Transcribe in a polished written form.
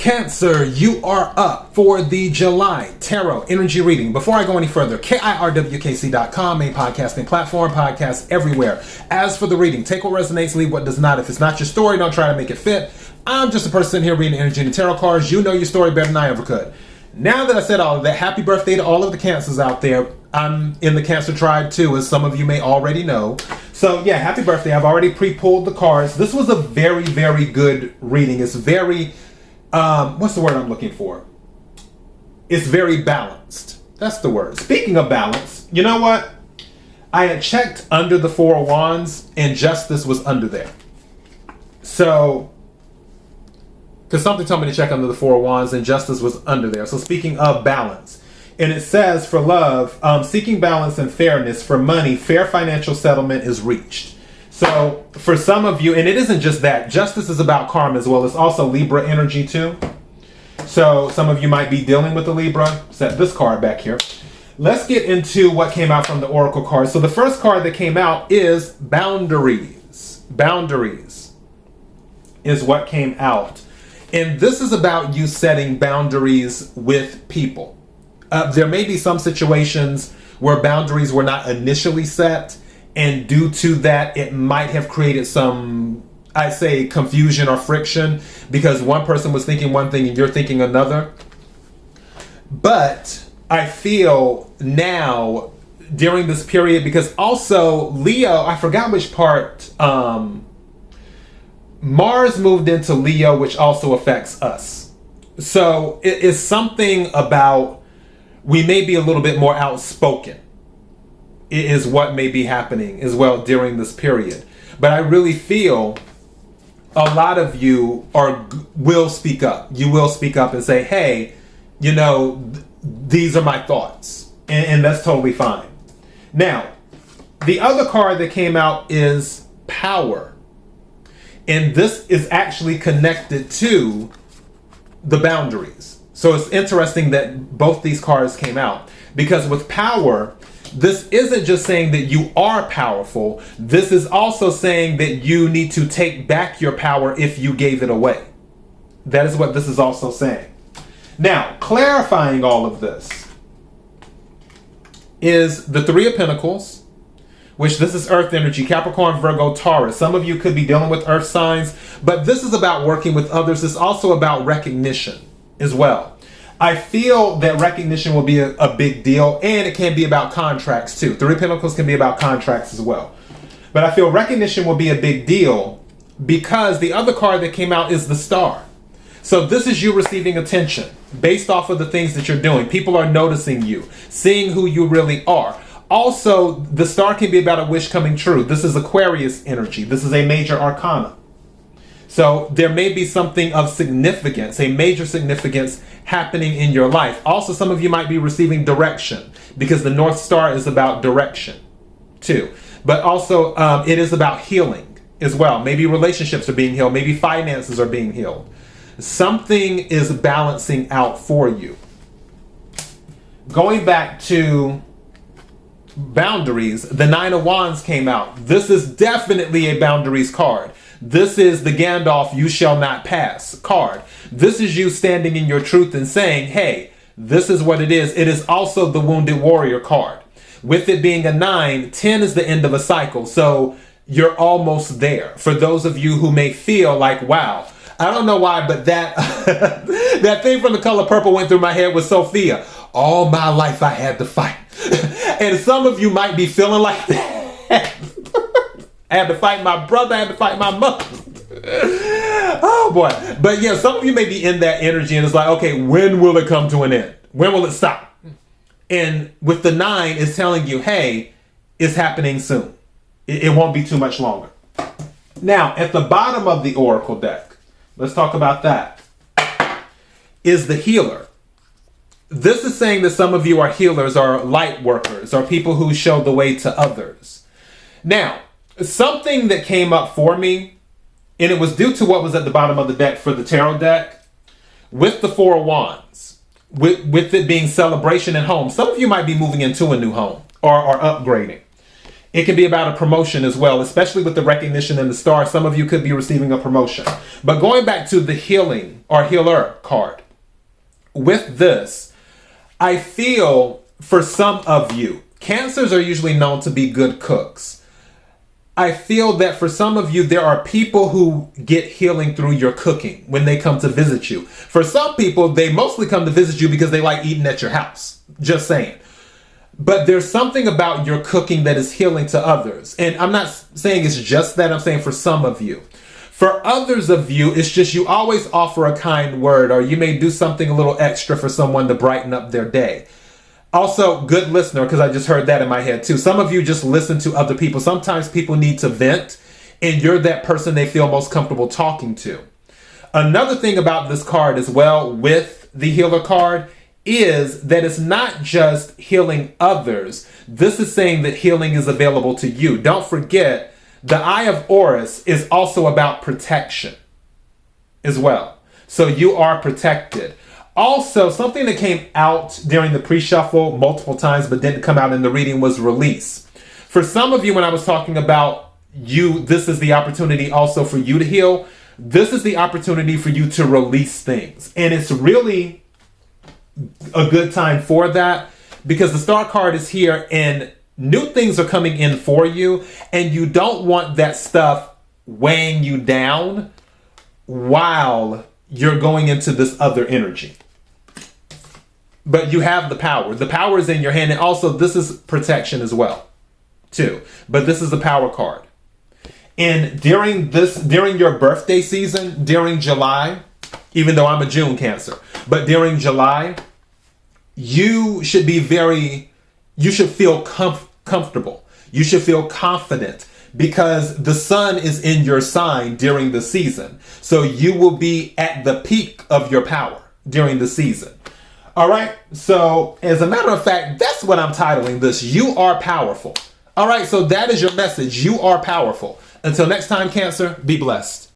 Cancer, you are up for the July Tarot Energy Reading. Before I go any further, KIRWKC.com, main podcasting platform, podcasts everywhere. As for the reading, take what resonates, leave what does not. If it's not your story, don't try to make it fit. I'm just a person here reading energy and tarot cards. You know your story better than I ever could. Now that I said all of that, happy birthday to all of the Cancers out there. I'm in the Cancer tribe too, as some of you may already know. So yeah, happy birthday. I've already pre-pulled the cards. This was a very, very good reading. It's very... what's the word I'm looking for? It's very balanced. That's the word. Speaking of balance, you know what? I had checked under the Four of Wands and Justice was under there. So, because something told me to check under the Four of Wands and Justice was under there. So speaking of balance, and it says for love, seeking balance and fairness. For money, fair financial settlement is reached. So for some of you, and it isn't just that, Justice is about karma as well. It's also Libra energy too. So some of you might be dealing with the Libra. Set this card back here. Let's get into what came out from the Oracle card. So the first card that came out is Boundaries. Boundaries is what came out. And this is about you setting boundaries with people. There may be some situations where boundaries were not initially set, and due to that, it might have created some, I say, confusion or friction because one person was thinking one thing and you're thinking another. But I feel now during this period, because also Leo, I forgot which part, Mars moved into Leo, which also affects us. So it is something about, we may be a little bit more outspoken. It is what may be happening as well during this period. But I really feel a lot of you will speak up. You will speak up and say, hey, you know, these are my thoughts. And that's totally fine. Now, the other card that came out is Power. And this is actually connected to the boundaries. So it's interesting that both these cards came out, because with Power, this isn't just saying that you are powerful. This is also saying that you need to take back your power if you gave it away. That is what this is also saying. Now, clarifying all of this is the Three of Pentacles, which this is Earth energy, Capricorn, Virgo, Taurus. Some of you could be dealing with Earth signs, but this is about working with others. It's also about recognition as well. I feel that recognition will be a big deal, and it can be about contracts too. Three of Pentacles can be about contracts as well. But I feel recognition will be a big deal because the other card that came out is the Star. So this is you receiving attention based off of the things that you're doing. People are noticing you, seeing who you really are. Also, the Star can be about a wish coming true. This is Aquarius energy. This is a major arcana. So there may be something of significance, a major significance happening in your life. Also, some of you might be receiving direction because the North Star is about direction too. But also it is about healing as well. Maybe relationships are being healed. Maybe finances are being healed. Something is balancing out for you. Going back to boundaries, the Nine of Wands came out. This is definitely a boundaries card. This is the Gandalf you shall not pass card. This is you standing in your truth and saying, hey, this is what it is. It is also the Wounded Warrior card. With it being a 9, 10 is the end of a cycle. So you're almost there. For those of you who may feel like, wow, I don't know why, but that that thing from The Color Purple went through my head with Sophia. All my life I had to fight. And some of you might be feeling like that. I had to fight my brother, I had to fight my mother. Oh boy. But yeah, some of you may be in that energy and it's like, okay, when will it come to an end? When will it stop? And with the 9, it's telling you, hey, it's happening soon. It won't be too much longer. Now, at the bottom of the Oracle deck, let's talk about that, is the Healer. This is saying that some of you are healers or light workers or people who show the way to others. Now, something that came up for me, and it was due to what was at the bottom of the deck for the tarot deck, with the Four of Wands, with it being celebration at home. Some of you might be moving into a new home or upgrading. It can be about a promotion as well, especially with the recognition in the star. Some of you could be receiving a promotion. But going back to the healing or healer card, with this, I feel for some of you, Cancers are usually known to be good cooks. I feel that for some of you, there are people who get healing through your cooking when they come to visit you. For some people, they mostly come to visit you because they like eating at your house. Just saying. But there's something about your cooking that is healing to others. And I'm not saying it's just that. I'm saying for some of you. For others of you, it's just you always offer a kind word, or you may do something a little extra for someone to brighten up their day. Also, good listener, because I just heard that in my head too. Some of you just listen to other people. Sometimes people need to vent, and you're that person they feel most comfortable talking to. Another thing about this card as well with the healer card is that it's not just healing others. This is saying that healing is available to you. Don't forget, the Eye of Horus is also about protection as well. So you are protected. Also, something that came out during the pre-shuffle multiple times but didn't come out in the reading was release. For some of you, when I was talking about you, this is the opportunity also for you to heal. This is the opportunity for you to release things. And it's really a good time for that because the star card is here and new things are coming in for you. And you don't want that stuff weighing you down while you're going into this other energy. But you have the power. The power is in your hand. And also, this is protection as well, too. But this is the power card. And during your birthday season, during July, even though I'm a June Cancer, but during July, you should be you should feel comfortable. You should feel confident because the sun is in your sign during the season. So you will be at the peak of your power during the season. All right. So as a matter of fact, that's what I'm titling this. You are powerful. All right. So that is your message. You are powerful. Until next time, Cancer, be blessed.